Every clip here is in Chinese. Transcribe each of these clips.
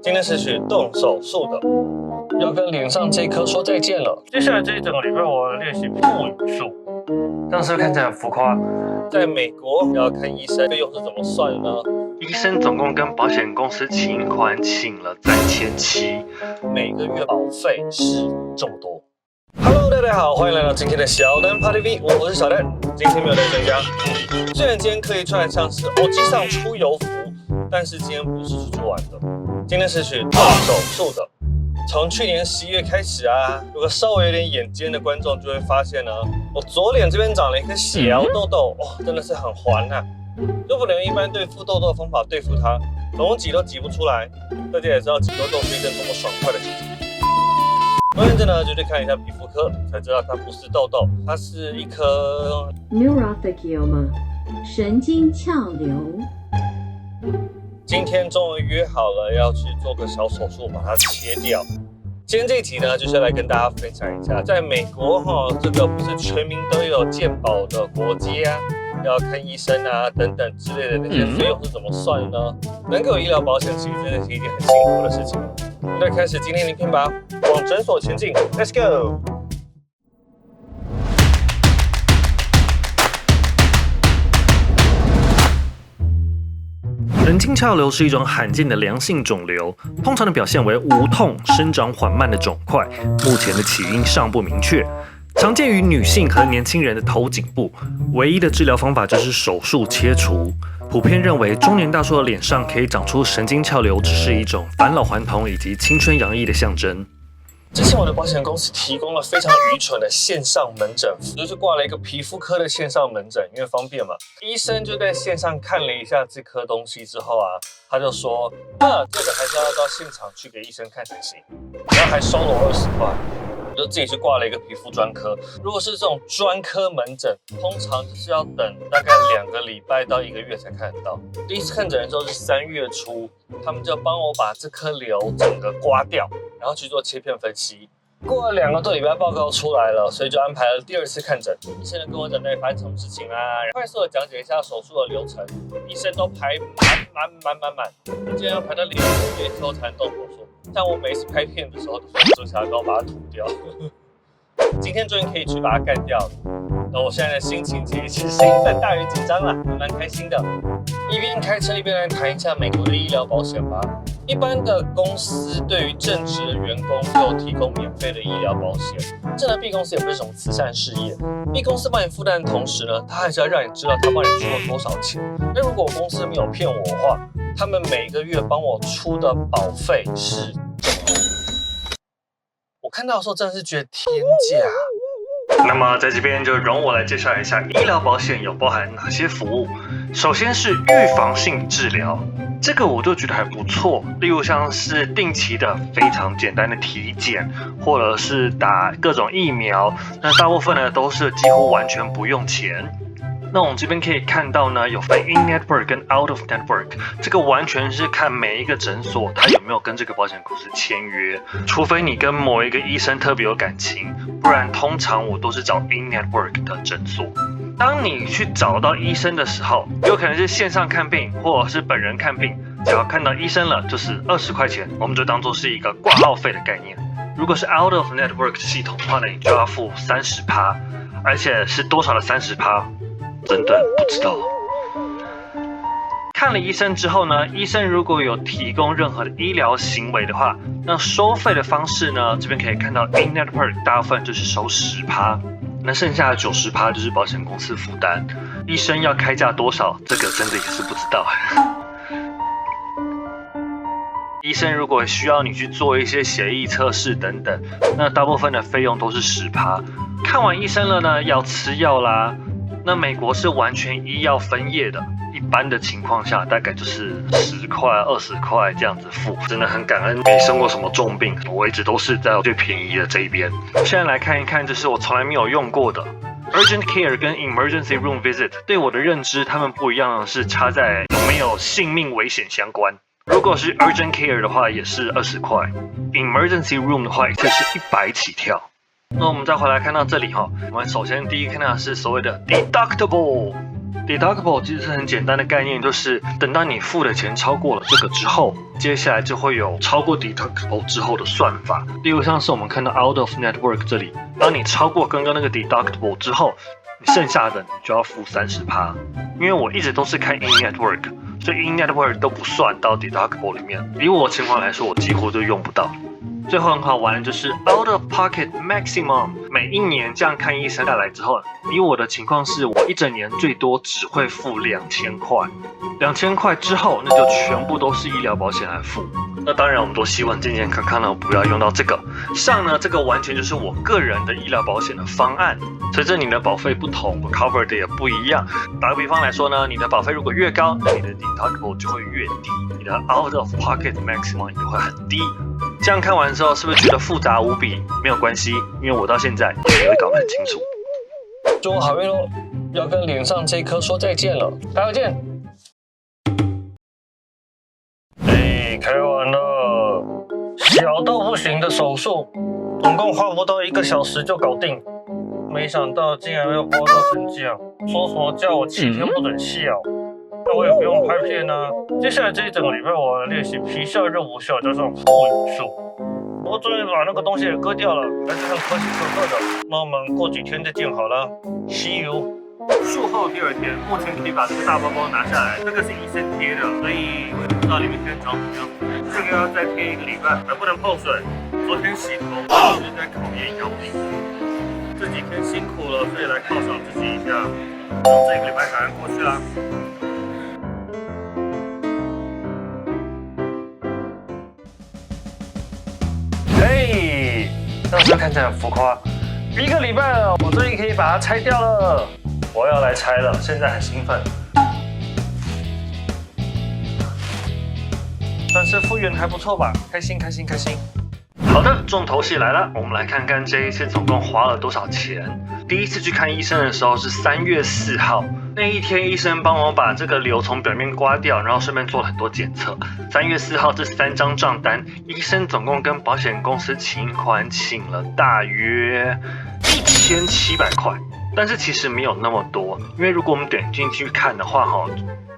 今天是去动手术的，要跟脸上这一颗说再见了。接下来这一整个礼拜我练习腹语术，这样是不是看起来很浮夸？在美国要看医生，费用是怎么算的呢？医生总共跟保险公司请款请了3700，每个月保费是这么多。Hello， 大家好，欢迎来到今天的小丹 Party V， 我是小丹，今天没有带专家。虽然今天可以穿得像是欧机上出游服，但是今天不是出去玩的，今天是去动手术的。从去年11月开始啊，如果稍微有点眼尖的观众就会发现呢，我左脸这边长了一颗小痘痘，真的是很黄啊，就不能用一般对付痘痘的方法对付它，怎么挤都挤不出来。大家也知道挤痘痘是一件多么爽快的事情。关键呢，就去看一下皮肤科，才知道它不是痘痘，它是一颗 neurophysioma 神经鞘瘤。今天终于约好了要去做个小手术，把它切掉。今天这一集呢，就是来跟大家分享一下，在美国这个不是全民都有健保的国家啊，要看医生啊等等之类的那些费用是怎么算的呢？能够有医疗保险，其实真的是一件很幸福的事情。我们来开始今天的影片吧，往诊所前进 ，Let's go。神经鞘瘤是一种罕见的良性肿瘤，通常的表现为无痛、生长缓慢的肿块，目前的起因尚不明确。常见于女性和年轻人的头颈部，唯一的治疗方法就是手术切除。普遍认为，中年大叔的脸上可以长出神经鞘瘤，只是一种返老还童以及青春洋溢的象征。之前我的保险公司提供了非常愚蠢的线上门诊，就是挂了一个皮肤科的线上门诊，因为方便嘛。医生就在线上看了一下这颗东西之后啊，他就说，这个还是要到现场去给医生看才行，然后还收了我20块。我就自己去挂了一个皮肤专科。如果是这种专科门诊，通常就是要等大概2个礼拜到1个月才看得到。第一次看诊的时候是3月初，他们就帮我把这颗瘤整个刮掉，然后去做切片分析。过了2个多礼拜，报告出来了，所以就安排了第2次看诊。医生就跟我讲到底发生什么事情啊，快速的讲解一下手术的流程。医生都排满，今天要排到2个月之后才能动手术。像我每次拍片的时候，都是用指甲刀把它涂掉。今天终于可以去把它干掉了。那我现在的心情其实是兴奋大于紧张啦，蛮开心的。一边开车一边来谈一下美国的医疗保险吧。一般的公司对于正职的员工都有提供免费的医疗保险。这呢 B 公司也不是什么慈善事业 ，B 公司帮你负担的同时呢，他还是要让你知道他帮你出了多少钱。那如果公司没有骗我的话，他们每个月帮我出的保费是这么多。我看到的时候真的是觉得天价。那么在这边就容我来介绍一下医疗保险有包含哪些服务。首先是预防性治疗，这个我就觉得还不错，例如像是定期的非常简单的体检，或者是打各种疫苗，那大部分呢都是几乎完全不用钱。那我们这边可以看到呢，有分 in-network 跟 out-of-network， 这个完全是看每一个诊所它有没有跟这个保险公司签约，除非你跟某一个医生特别有感情，不然通常我都是找 in-network 的诊所。当你去找到医生的时候，有可能是线上看病，或者是本人看病，只要看到医生了就是20块钱，我们就当做是一个挂号费的概念。如果是 out-of-network 系统的话呢，你就要付30%，而且是多少的30%？真的不知道。看了医生之后呢，医生如果有提供任何的医疗行为的话，那收费的方式呢，这边可以看到 in-network 大部分就是收10%，那剩下的90%就是保险公司负担。医生要开价多少，这个真的也是不知道。医生如果需要你去做一些血液测试等等，那大部分的费用都是10%。看完医生了呢，要吃药啦。那美国是完全医药分业的，一般的情况下大概就是10块、20块这样子付，真的很感恩没生过什么重病，我一直都是在最便宜的这一边。现在来看一看，这是我从来没有用过的 Urgent Care 跟 Emergency Room Visit， 对我的认知，他们不一样的是差在有没有性命危险相关。如果是 Urgent Care 的话，也是20块 ，Emergency Room 的话，这是100起跳。那我们再回来看到这里我们首先第一个看到的是所谓的 deductible。Deductible 其实是很简单的概念，就是等到你付的钱超过了这个之后，接下来就会有超过 Deductible 之后的算法。例如像是我们看到 Out of Network 这里，当你超过刚刚那个 Deductible 之后，你剩下的你就要付30%。因为我一直都是看 In Network， 所以 In Network 都不算到 Deductible 里面。以我的情况来说，我几乎就用不到。最后很好玩的就是 Out of Pocket Maximum， 每一年这样看医生下来之后，以我的情况是我一整年最多只会付2000块，2000块之后那就全部都是医疗保险来付。那当然我们都希望健健康康的不要用到这个。上呢这个完全就是我个人的医疗保险的方案，随着你的保费不同，我 cover 的也不一样。打个比方来说呢，你的保费如果越高，那你的 deductible 就会越低，你的 out of pocket maximum 也会很低。这样看完之后，是不是觉得复杂无比？没有关系，因为我到现在也没有搞得很清楚。祝我好运喽！要跟脸上这颗说再见了，大家见。开完了，小到不行的手术，总共花不到1个小时就搞定。没想到竟然要包到成这样，说什么叫我7天不准笑，那我也不用拍片啊。接下来这一整个礼拜，我练习皮笑肉不笑加上腹语术。我终于把那个东西也割掉了，还是很可喜可贺的。那我们过几天再见好了 ，See you。术后第2天，目前可以把这个大包包拿下来，这个是医生贴的，所以我也不知道里面现在长什么样子。这个要再贴1个礼拜，还不能碰水。昨天洗头一直在考验腰力，这几天辛苦了，所以来犒赏自己一下。这1个礼拜赶快过去啦。嘿，这是看起来很浮夸。1个礼拜了，我终于可以把它拆掉了。我要来拆了，现在很兴奋。但是复原还不错吧？开心开心开心。好的，重头戏来了，我们来看看这一次总共花了多少钱。第一次去看医生的时候是3月4号，那一天医生帮我把这个瘤从表面刮掉，然后顺便做了很多检测。3月4号这3张账单，医生总共跟保险公司请款请了大约1700块。但是其实没有那么多，因为如果我们点进去看的话，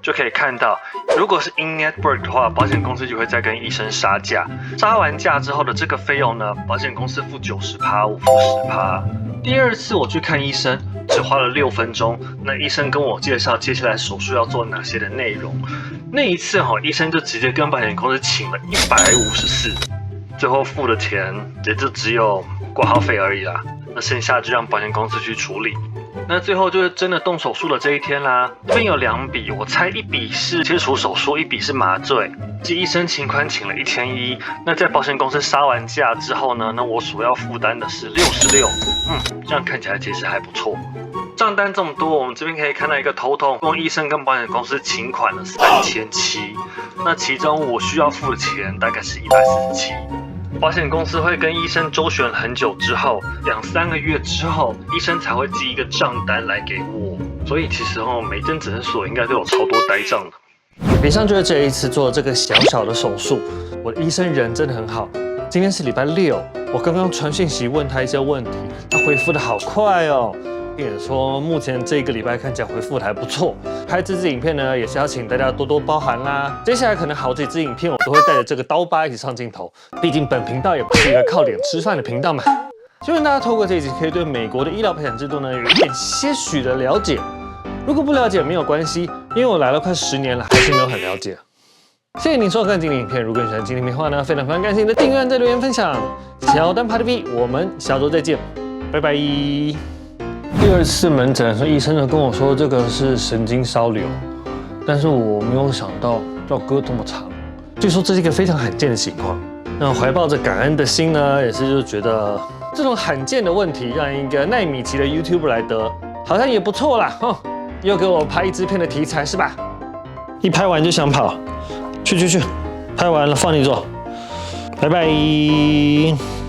就可以看到，如果是 in network 的话，保险公司就会再跟医生杀价。杀完价之后的这个费用呢，保险公司付90%，我付10%。第2次我去看医生，只花了6分钟，那医生跟我介绍接下来手术要做哪些的内容。那一次医生就直接跟保险公司请了154，最后付的钱也就只有挂号费而已啦。那剩下就让保险公司去处理。那最后就是真的动手术的这一天啦。这边有2笔，我猜1笔是切除手术，1笔是麻醉。医生请款请了1100，那在保险公司杀完价之后呢，那我所要负担的是66。这样看起来其实还不错。账单这么多，我们这边可以看到一个total，共医生跟保险公司请款了3700，那其中我需要付的钱大概是147。保险公司会跟医生周旋很久之后，2-3个月之后，医生才会寄一个账单来给我。所以其实每间诊所应该都有超多呆账的。以上就是这一次做这个小小的手术。我的医生人真的很好。今天是礼拜6，我刚刚传讯息问他一些问题，他回复的好快哦。并且说目前这个礼拜看起来回复的还不错。拍这支影片呢，也是要请大家多多包涵啦。接下来可能好几支影片我都会带着这个刀疤一起上镜头，毕竟本频道也不是一个靠脸吃饭的频道嘛。希望大家透过这一集可以对美国的医疗保险制度呢有一点些许的了解。如果不了解没有关系，因为我来了快10年了，还是没有很了解。谢谢您收看今天的影片，如果你喜欢今天的话呢，非常感谢你的订阅、在留言分享。小丹帕蒂 V， 我们下周再见，拜拜。第2次门诊的时候，医生就跟我说这个是神经烧瘤，但是我没有想到要割这么长。据说这是一个非常罕见的情况。那怀抱着感恩的心呢，也是就觉得这种罕见的问题让一个奈米级的 YouTuber 来得，好像也不错啦。又给我拍1支片的题材是吧？一拍完就想跑，去，拍完了放你走，拜拜。